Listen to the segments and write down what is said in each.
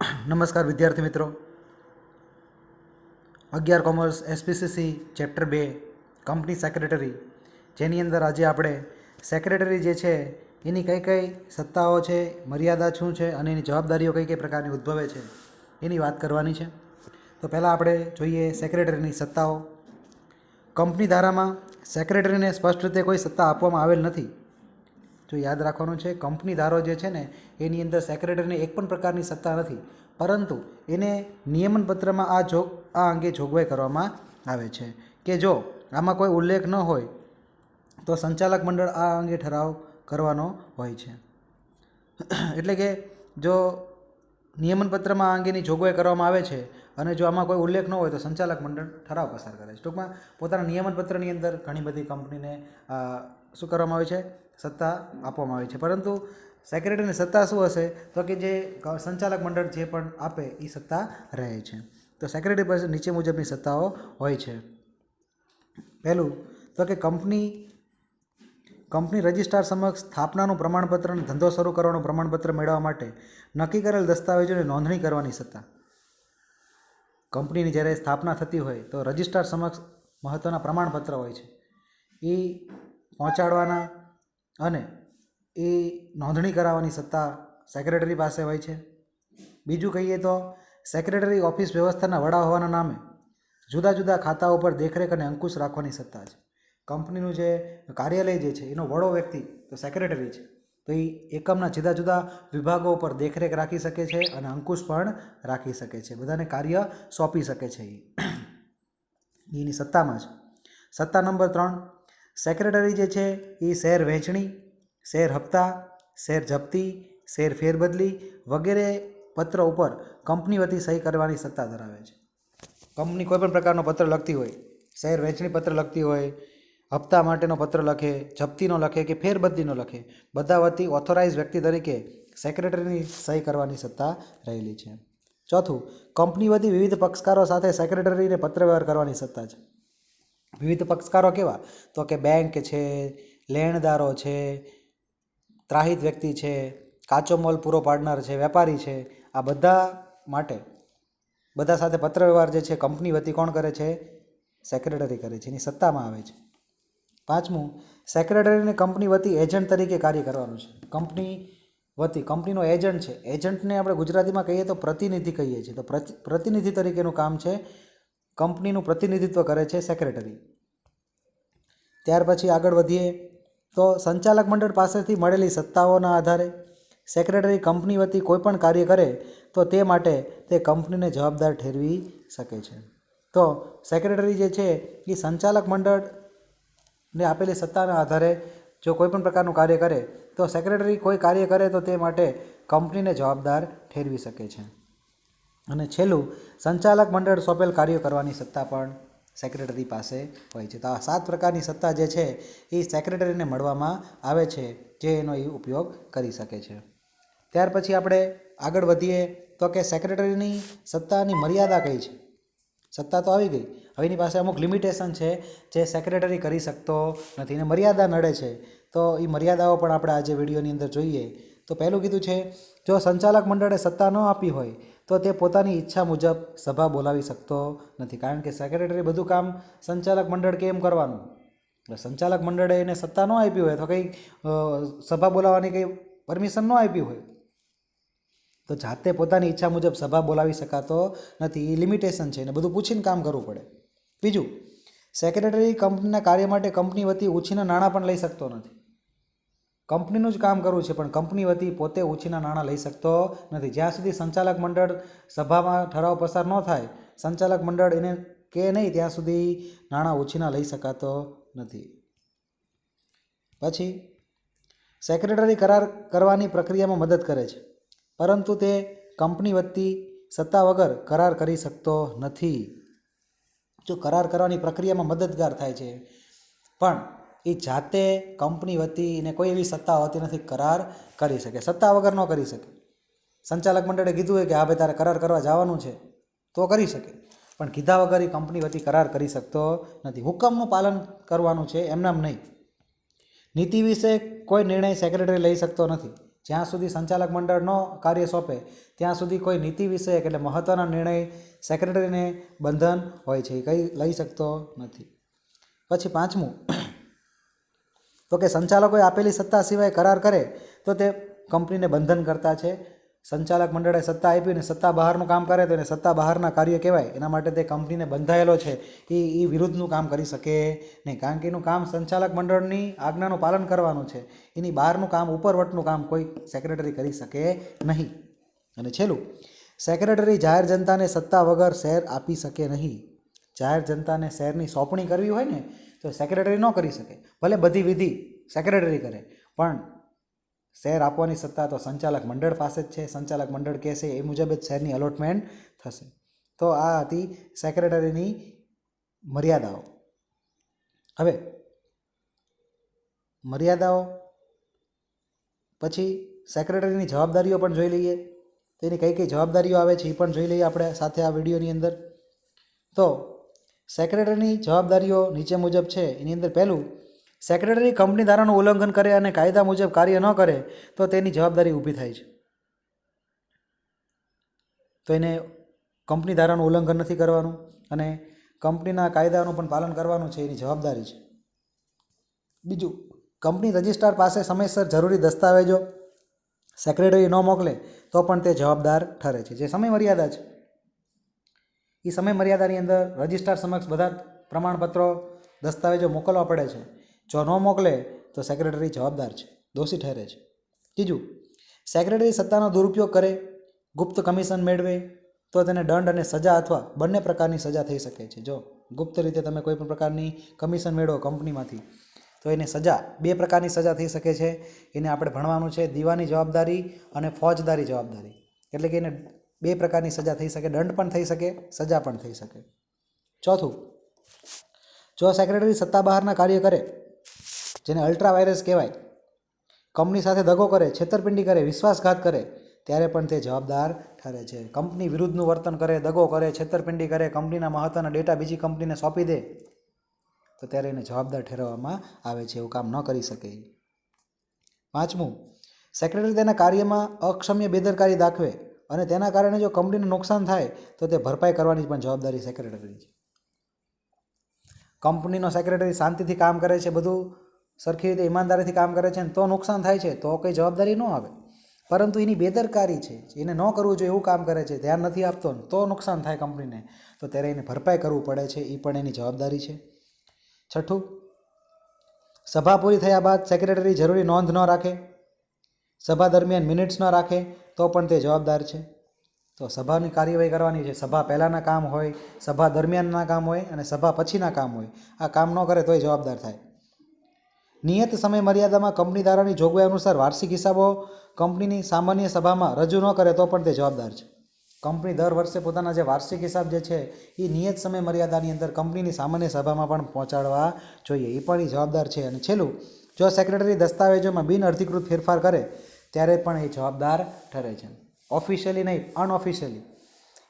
નમસ્કાર વિદ્યાર્થી મિત્રો, 11 commerce SPCC chapter 2 company secretary, જેની અંદર આજે આપણે સેક્રેટરી જે છે એની કઈ કઈ સત્તાઓ છે, મર્યાદા શું છે અને એની જવાબદારીઓ કઈ કઈ પ્રકારની ઉદ્ભવે છે એની વાત કરવાની છે. તો પહેલાં આપણે જોઈએ સેક્રેટરીની સત્તાઓ. કંપની ધારામાં સેક્રેટરીને સ્પષ્ટ રીતે કોઈ સત્તા આપવામાં આવેલ નથી. જો યાદ રાખવાનું છે, કંપની ધારો જે છે ને એની અંદર સેક્રેટરીને એક પણ પ્રકારની સત્તા નથી, પરંતુ એને નિયમનપત્રમાં આ અંગે જોગવાઈ કરવામાં આવે છે કે જો આમાં કોઈ ઉલ્લેખ ન હોય તો સંચાલક મંડળ આ અંગે ઠરાવ કરવાનો હોય છે. એટલે કે જો નિયમનપત્રમાં આ અંગેની જોગવાઈ કરવામાં આવે છે અને જો આમાં કોઈ ઉલ્લેખ ન હોય તો સંચાલક મંડળ ઠરાવ પસાર કરે છે. ટૂંકમાં પોતાના નિયમનપત્રની અંદર ઘણી બધી કંપનીને શું કરવામાં આવે છે, સત્તા આપવામાં આવે છે. પરંતુ સેક્રેટરીની સત્તા શું હશે તો કે જે સંચાલક મંડળ જે પણ આપે એ સત્તા રહે છે. તો સેક્રેટરી પાસે નીચે મુજબની સત્તાઓ હોય છે. પહેલું તો કે કંપની રજિસ્ટ્રાર સમક્ષ સ્થાપનાનું પ્રમાણપત્ર અને ધંધો શરૂ કરવાનું પ્રમાણપત્ર મેળવવા માટે નક્કી કરેલ દસ્તાવેજોની નોંધણી કરવાની સત્તા. કંપનીની જ્યારે સ્થાપના થતી હોય તો રજિસ્ટ્રાર સમક્ષ મહત્ત્વના પ્રમાણપત્ર હોય છે, એ પહોંચાડવાના અને એ નોંધણી કરાવવાની સત્તા સેક્રેટરી પાસે હોય છે. બીજું કહીએ તો સેક્રેટરી ઓફિસ વ્યવસ્થાના વડા હોવાના નામે જુદા જુદા ખાતાઓ પર દેખરેખ અને અંકુશ રાખવાની સત્તા છે. કંપનીનું જે કાર્યાલય જે છે એનો વડો વ્યક્તિ તો સેક્રેટરી છે, તો એ એકમના જુદા જુદા વિભાગો પર દેખરેખ રાખી શકે છે અને અંકુશ પણ રાખી શકે છે, બધાને કાર્ય સોંપી શકે છે. એની સત્તામાં છે. સત્તા નંબર 3, સેક્રેટરી જે છે એ શેર વહેંચણી, શેર હપ્તા, શેર જપ્તી, શેર ફેરબદલી વગેરે પત્ર ઉપર કંપની વતી સહી કરવાની સત્તા ધરાવે છે. કંપની કોઈ પણ પ્રકારનો પત્ર લખતી હોય, શેર વહેંચણી પત્ર લખતી હોય, હપ્તા માટેનો પત્ર લખે, જપ્તીનો લખે કે ફેરબદલીનો લખે, બધા વતી ઓથોરાઇઝ વ્યક્તિ તરીકે સેક્રેટરીની સહી કરવાની સત્તા રહેલી છે. ચોથું, કંપની વતી વિવિધ પક્ષકારો સાથે સેક્રેટરીને પત્રવ્યવહાર કરવાની સત્તા છે. વિવિધ પક્ષકારો કેવા તો કે બેંક છે, લેણદારો છે, ત્રાહિત વ્યક્તિ છે, કાચો મોલ પૂરો પાડનાર છે, વેપારી છે, આ બધા માટે બધા સાથે પત્રવ્યવહાર જે છે કંપની વતી કોણ કરે છે, સેક્રેટરી કરે છે, એની સત્તામાં આવે છે. પાંચમું, સેક્રેટરીને કંપની વતી એજન્ટ તરીકે કાર્ય કરવાનું છે. કંપની વતી કંપનીનો એજન્ટ છે, એજન્ટને આપણે ગુજરાતીમાં કહીએ તો પ્રતિનિધિ કહીએ છીએ. તો પ્રતિનિધિ તરીકેનું કામ છે, કંપનીનું પ્રતિનિધિત્વ કરે છે સેક્રેટરી. ત્યાર પછી આગળ વધીએ તો સંચાલક મંડળ પાસેથી મળેલી સત્તાઓના આધારે સેક્રેટરી કંપની વતી કોઈ પણ કાર્ય કરે તો તે માટે તે કંપનીને જવાબદાર ઠેરવી શકે છે. તો સેક્રેટરી જે છે એ સંચાલક મંડળને આપેલી સત્તાના આધારે જો કોઈ પણ પ્રકારનું કાર્ય કરે તો સેક્રેટરી કોઈ કાર્ય કરે તો તે માટે કંપનીને જવાબદાર ઠેરવી શકે છે. અને છેલ્લું, સંચાલક મંડળ સોંપેલ કાર્યો કરવાની સત્તા પણ સેક્રેટરી પાસે હોય છે. તો આ 7 પ્રકારની સત્તા જે છે એ સેક્રેટરીને મળવામાં આવે છે, જે એનો એ ઉપયોગ કરી શકે છે. ત્યાર પછી આપણે આગળ વધીએ તો કે સેક્રેટરીની સત્તાની મર્યાદા કઈ છે. સત્તા તો આવી ગઈ, હવે એની પાસે અમુક લિમિટેશન છે જે સેક્રેટરી કરી શકતો નથી, એને મર્યાદા નડે છે. તો એ મર્યાદાઓ પણ આપણે આજે વિડીયોની અંદર જોઈએ. તો પહેલું કીધું છે, જો સંચાલક મંડળે સત્તા ન આપી હોય તો તે પોતાની ઈચ્છા મુજબ સભા બોલાવી શકતો નથી. કારણ કે સેક્રેટરી બધું કામ સંચાલક મંડળ કેમ કરવાનું, સંચાલક મંડળે એને સત્તા ન આપી હોય તો કંઈ સભા બોલાવવાની કંઈ પરમિશન ન આપી હોય તો જાતે પોતાની ઈચ્છા મુજબ સભા બોલાવી શકાતો નથી. એ લિમિટેશન છે, એને બધું પૂછીને કામ કરવું પડે. બીજું, સેક્રેટરી કંપનીના કાર્ય માટે કંપની વતી ઉછીના નાણાં પણ લઈ શકતો નથી. કંપનીનું જ કામ કરવું છે પણ કંપની વતી પોતે ઉછીના નાણાં લઈ શકતો નથી. જ્યાં સુધી સંચાલક મંડળ સભામાં ઠરાવ પસાર ન થાય, સંચાલક મંડળ એને કે નહીં ત્યાં સુધી નાણાં ઉછીના લઈ શકાતો નથી. પછી સેક્રેટરી કરાર કરવાની પ્રક્રિયામાં મદદ કરે છે, પરંતુ તે કંપની વતી સત્તા વગર કરાર કરી શકતો નથી. જો કરાર કરવાની પ્રક્રિયામાં મદદગાર થાય છે પણ એ જાતે કંપની વતી એને કોઈ એવી સત્તા હોતી નથી કરાર કરી શકે, સત્તા વગર ન કરી શકે. સંચાલક મંડળે કીધું હોય કે હા ભાઈ તારે કરાર કરવા જવાનું છે તો કરી શકે, પણ કીધા વગર એ કંપની વતી કરાર કરી શકતો નથી. હુકમનું પાલન કરવાનું છે, એમનામ નહીં. નીતિ વિશે કોઈ નિર્ણય સેક્રેટરી લઈ શકતો નથી. જ્યાં સુધી સંચાલક મંડળ ન કાર્ય સોંપે ત્યાં સુધી કોઈ નીતિ વિષયક એટલે મહત્ત્વના નિર્ણય સેક્રેટરીને બંધન હોય છે, એ કંઈ લઈ શકતો નથી. પછી પાંચમું, તો કે સંચાલકોએ આપેલી સત્તા સિવાય કરાર કરે તો તે કંપનીને બંધન કરતા છે. સંચાલક મંડળે સત્તા આપી અને સત્તા બહારનું કામ કરે તો એને સત્તા બહારના કાર્ય કહેવાય. એના માટે તે કંપનીને બંધાયેલો છે એ વિરુદ્ધનું કામ કરી શકે નહીં, કારણ કે એનું કામ સંચાલક મંડળની આજ્ઞાનું પાલન કરવાનું છે. એની બહારનું કામ, ઉપરવટનું કામ કોઈ સેક્રેટરી કરી શકે નહીં. અને છેલ્લું, સેક્રેટરી જાહેર જનતાને સત્તા વગર શેર આપી શકે નહીં. જાહેર જનતાને શેરની સોંપણી કરવી હોય ને તો સેક્રેટરી ન કરી શકે. ભલે બધી વિધિ સેક્રેટરી કરે, પણ શેર આપવાની સત્તા તો સંચાલક મંડળ પાસે જ છે. સંચાલક મંડળ કહેશે એ મુજબ જ શેરની અલોટમેન્ટ થશે. તો આ હતી સેક્રેટરીની મર્યાદાઓ. હવે મર્યાદાઓ પછી સેક્રેટરીની જવાબદારીઓ પણ જોઈ લઈએ. તેની કઈ કઈ જવાબદારીઓ આવે છે એ પણ જોઈ લઈએ આપણે સાથે આ વિડીયોની અંદર. તો સેક્રેટરીની જવાબદારીઓ નીચે મુજબ છે. એની અંદર પહેલું, સેક્રેટરી કંપની ધારાનું ઉલ્લંઘન કરે અને કાયદા મુજબ કાર્ય ન કરે તો તેની જવાબદારી ઊભી થાય છે. તો એને કંપની ધારાનું ઉલ્લંઘન નથી કરવાનું અને કંપનીના કાયદાનું પણ પાલન કરવાનું છે, એની જવાબદારી છે. બીજું, કંપની રજિસ્ટ્રાર પાસે સમયસર જરૂરી દસ્તાવેજો સેક્રેટરી ન મોકલે તો પણ તે જવાબદાર ઠરે છે. જે સમય મર્યાદા છે એ સમય મર્યાદાની અંદર રજિસ્ટ્રાર સમક્ષ બધા પ્રમાણપત્રો, દસ્તાવેજો મોકલવા પડે છે. જો ન મોકલે તો સેક્રેટરી જવાબદાર છે, દોષી ઠરે છે. ત્રીજું, સેક્રેટરી સત્તાનો દુરુપયોગ કરે, ગુપ્ત કમિશન મેળવે તો તેને દંડ અને સજા અથવા બંને પ્રકારની સજા થઈ શકે છે. જો ગુપ્ત રીતે તમે કોઈ પણ પ્રકારની કમિશન મેળવો કંપનીમાંથી તો એને સજા, બે પ્રકારની સજા થઈ શકે છે. એને આપણે ભણવાનું છે દીવાની જવાબદારી અને ફોજદારી જવાબદારી. એટલે કે એને બે પ્રકારની સજા થઈ શકે, દંડ પણ થઈ શકે, સજા પણ થઈ શકે. ચોથું, જો સેક્રેટરી સત્તા બહારના કાર્ય કરે, જેને અલ્ટ્રા વાયરસ કહેવાય, કંપની સાથે દગો કરે, છેતરપિંડી કરે, વિશ્વાસઘાત કરે ત્યારે પણ તે જવાબદાર ઠરે છે. કંપની વિરુદ્ધનું વર્તન કરે, દગો કરે, છેતરપિંડી કરે, કંપનીના મહત્ત્વના ડેટા બીજી કંપનીને સોંપી દે તો ત્યારે એને જવાબદાર ઠેરવવામાં આવે છે. એવું કામ ન કરી શકે. પાંચમું, સેક્રેટરી તેના કાર્યમાં અક્ષમ્ય બેદરકારી દાખવે અને તેના કારણે જો કંપનીને નુકસાન થાય તો તે ભરપાઈ કરવાની પણ જવાબદારી સેક્રેટરીની છે. કંપનીનો સેક્રેટરી શાંતિથી કામ કરે છે, બધું સરખી રીતે ઈમાનદારીથી કામ કરે છે ને તો નુકસાન થાય છે તો કંઈ જવાબદારી ન આવે. પરંતુ એની બેદરકારી છે, એને ન કરવું જોઈએ એવું કામ કરે છે, ધ્યાન નથી આપતો તો નુકસાન થાય કંપનીને, તો ત્યારે એને ભરપાઈ કરવું પડે છે, એ પણ એની જવાબદારી છે. છઠ્ઠું, સભા પૂરી થયા બાદ સેક્રેટરી જરૂરી નોંધ ન રાખે, સભા દરમિયાન મિનિટ્સ ન રાખે તો પણ તે જવાબદાર છે. તો સભાની કાર્યવાહી કરવાની છે. સભા પહેલાંના કામ હોય, સભા દરમિયાનના કામ હોય અને સભા પછીના કામ હોય. આ કામ ન કરે તોય જવાબદાર થાય. નિયત સમય મર્યાદામાં કંપની ધારાની જોગવાઈ અનુસાર વાર્ષિક હિસાબો કંપનીની સામાન્ય સભામાં રજૂ ન કરે તો પણ તે જવાબદાર છે. કંપની દર વર્ષે પોતાના જે વાર્ષિક હિસાબ જે છે એ નિયત સમય મર્યાદાની અંદર કંપનીની સામાન્ય સભામાં પણ પહોંચાડવા જોઈએ, એ પણ એ જવાબદાર છે. અને છેલ્લું, જો સેક્રેટરી દસ્તાવેજોમાં બિનઅધિકૃત ફેરફાર કરે ત્યારે પણ એ જવાબદાર ઠરે છે. ઓફિશિયલી નહીં, અનઓફિશિયલી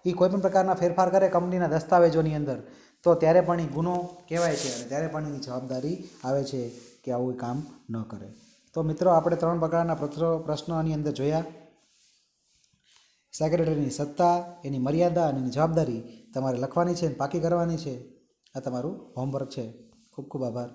એ કોઈપણ પ્રકારના ફેરફાર કરે કંપનીના દસ્તાવેજોની અંદર તો ત્યારે પણ એ ગુનો કહેવાય છે અને ત્યારે પણ એની જવાબદારી આવે છે કે આવું કામ ન કરે. તો મિત્રો, આપણે 3 પ્રકારના પ્રશ્નોની અંદર જોયા. સેક્રેટરીની સત્તા, એની મર્યાદા અને એની જવાબદારી તમારે લખવાની છે અને પાકી કરવાની છે. આ તમારું હોમવર્ક છે. ખૂબ ખૂબ આભાર.